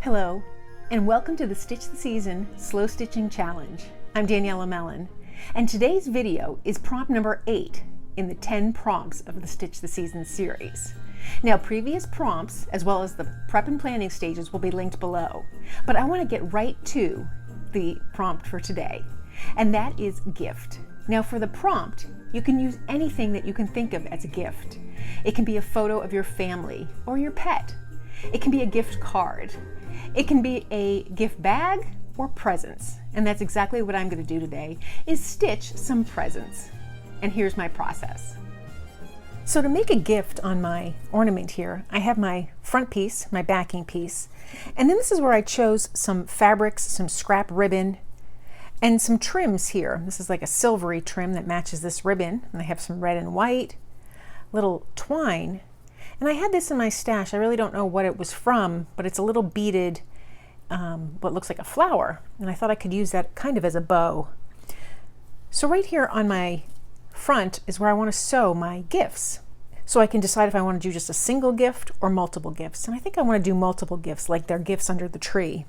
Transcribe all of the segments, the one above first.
Hello, and welcome to the Stitch the Season Slow Stitching Challenge. I'm Daniela Mellen, and today's video is prompt number 8 in the 10 prompts of the Stitch the Season series. Now, previous prompts, as well as the prep and planning stages, will be linked below, but I want to get right to the prompt for today, and that is gift. Now, for the prompt, you can use anything that you can think of as a gift. It can be a photo of your family or your pet. It can be a gift card. It can be a gift bag or presents. And that's exactly what I'm going to do today, is stitch some presents. And here's my process. So to make a gift on my ornament here, I have my front piece, my backing piece, and then this is where I chose some fabrics, some scrap ribbon, and some trims here. This is like a silvery trim that matches this ribbon, and I have some red and white, little twine. And I had this in my stash. I really don't know what it was from, but it's a little beaded, what looks like a flower. And I thought I could use that kind of as a bow. So right here on my front is where I want to sew my gifts. So I can decide if I want to do just a single gift or multiple gifts. And I think I want to do multiple gifts, like they're gifts under the tree.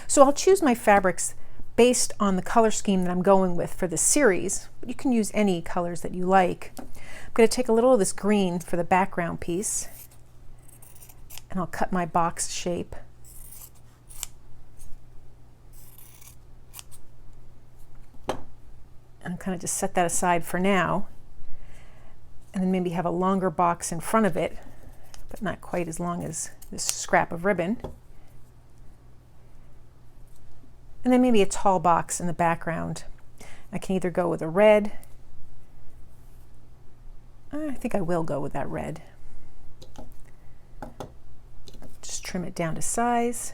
So I'll choose my fabrics based on the color scheme that I'm going with for this series. You can use any colors that you like. I'm going to take a little of this green for the background piece, and I'll cut my box shape. And kind of just set that aside for now. And then maybe have a longer box in front of it, but not quite as long as this scrap of ribbon. And then maybe a tall box in the background. I can either go with a red. I think I will go with that red. Just trim it down to size.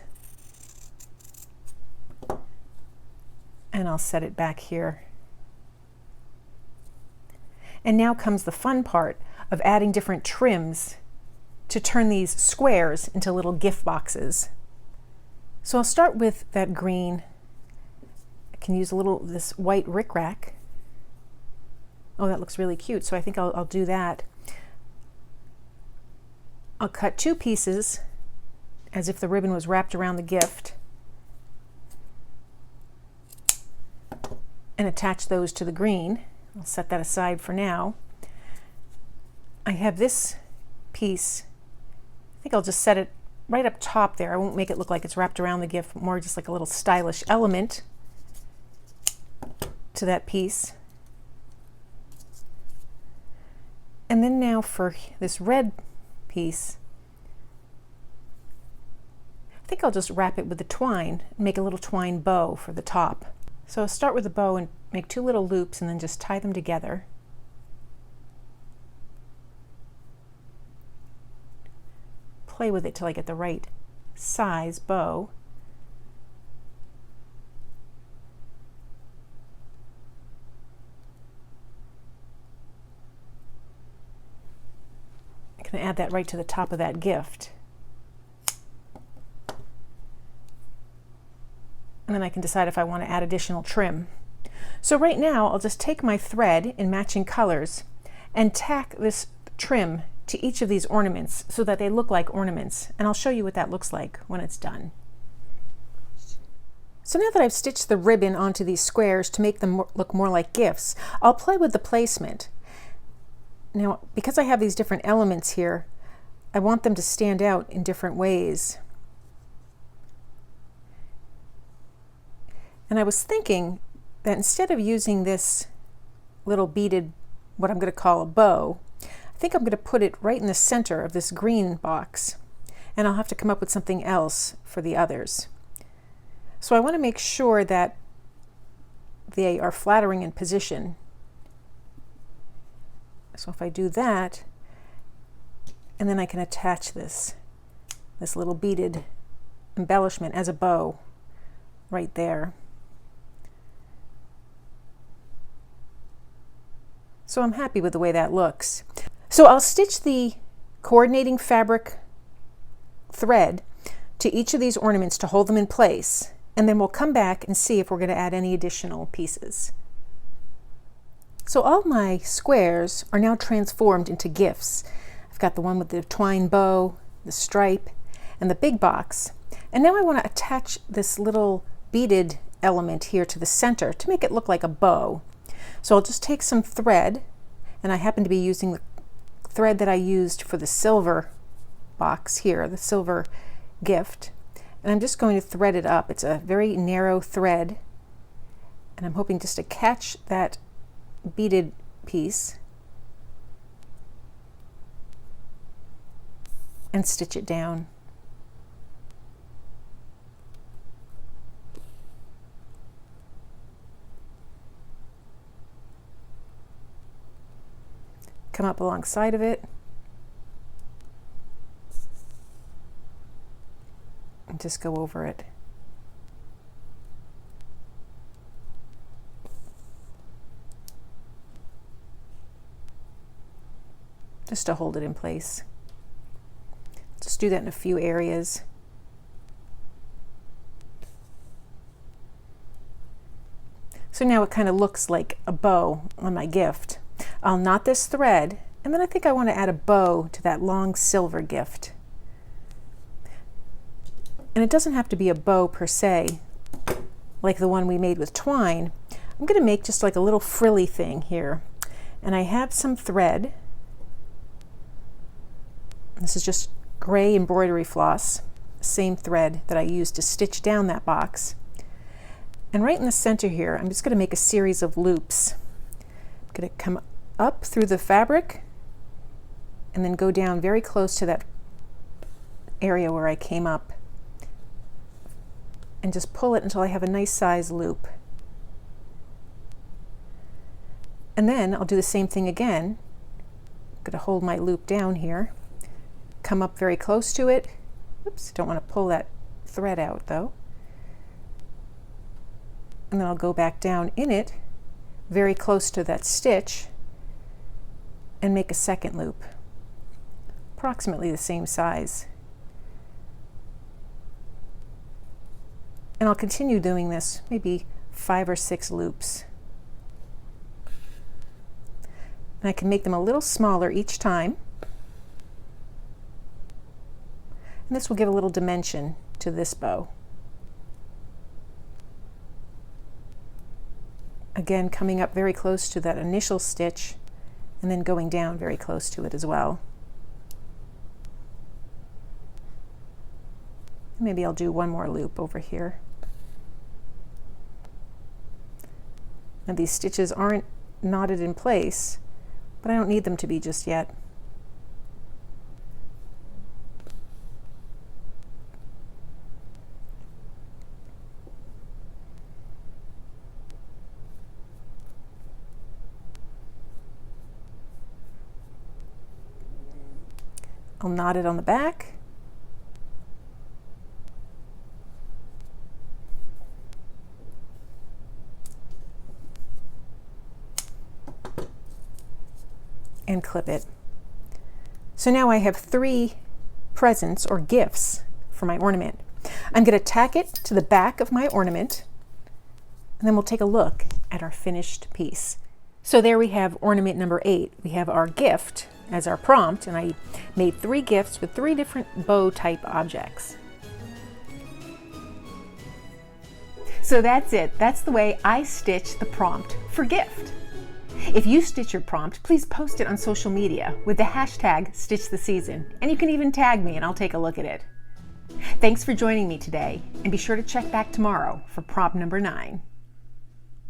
And I'll set it back here. And now comes the fun part of adding different trims to turn these squares into little gift boxes. So I'll start with that green. I can use a little this white rickrack. Oh, that looks really cute, so I think I'll do that. I'll cut two pieces as if the ribbon was wrapped around the gift and attach those to the green. I'll set that aside for now. I have this piece. I think I'll just set it right up top there. I won't make it look like it's wrapped around the gift, more just like a little stylish element to that piece. And then now for this red piece, I think I'll just wrap it with the twine and make a little twine bow for the top. So I'll start with the bow and make two little loops and then just tie them together. Play with it till I get the right size bow. I'm going to add that right to the top of that gift. And then I can decide if I want to add additional trim. So right now I'll just take my thread in matching colors and tack this trim to each of these ornaments so that they look like ornaments. And I'll show you what that looks like when it's done. So now that I've stitched the ribbon onto these squares to make them look more like gifts, I'll play with the placement. Now, because I have these different elements here, I want them to stand out in different ways. And I was thinking that instead of using this little beaded, what I'm going to call a bow, I think I'm going to put it right in the center of this green box, and I'll have to come up with something else for the others. So I want to make sure that they are flattering in position. So if I do that, and then I can attach this little beaded embellishment as a bow right there. So I'm happy with the way that looks. So I'll stitch the coordinating fabric thread to each of these ornaments to hold them in place, and then we'll come back and see if we're going to add any additional pieces. So all my squares are now transformed into gifts. I've got the one with the twine bow, the stripe, and the big box. And now I want to attach this little beaded element here to the center to make it look like a bow. So I'll just take some thread, and I happen to be using the thread that I used for the silver box here, the silver gift, and I'm just going to thread it up. It's a very narrow thread, and I'm hoping just to catch that beaded piece and stitch it down. Come up alongside of it and just go over it. Just to hold it in place. Just do that in a few areas. So now it kind of looks like a bow on my gift. I'll knot this thread, and then I think I want to add a bow to that long silver gift. And it doesn't have to be a bow per se, like the one we made with twine. I'm going to make just like a little frilly thing here. And I have some thread. This is just gray embroidery floss, same thread that I used to stitch down that box. And right in the center here, I'm just going to make a series of loops. I'm going to come up through the fabric and then go down very close to that area where I came up and just pull it until I have a nice size loop. And then I'll do the same thing again. I'm going to hold my loop down here, come up very close to it. Oops, don't want to pull that thread out though. And then I'll go back down in it very close to that stitch and make a second loop, approximately the same size. And I'll continue doing this, maybe 5 or 6 loops. And I can make them a little smaller each time. And this will give a little dimension to this bow. Again, coming up very close to that initial stitch and then going down very close to it as well. Maybe I'll do one more loop over here. Now these stitches aren't knotted in place, but I don't need them to be just yet. I'll knot it on the back. And clip it. So now I have 3 presents or gifts for my ornament. I'm going to tack it to the back of my ornament, and then we'll take a look at our finished piece. So there we have ornament number 8. We have our gift as our prompt, and I made 3 gifts with 3 different bow type objects. So that's it. That's the way I stitch the prompt for gift. If you stitch your prompt, please post it on social media with the hashtag #StitchTheSeason, and you can even tag me and I'll take a look at it. Thanks for joining me today, and be sure to check back tomorrow for prompt number 9.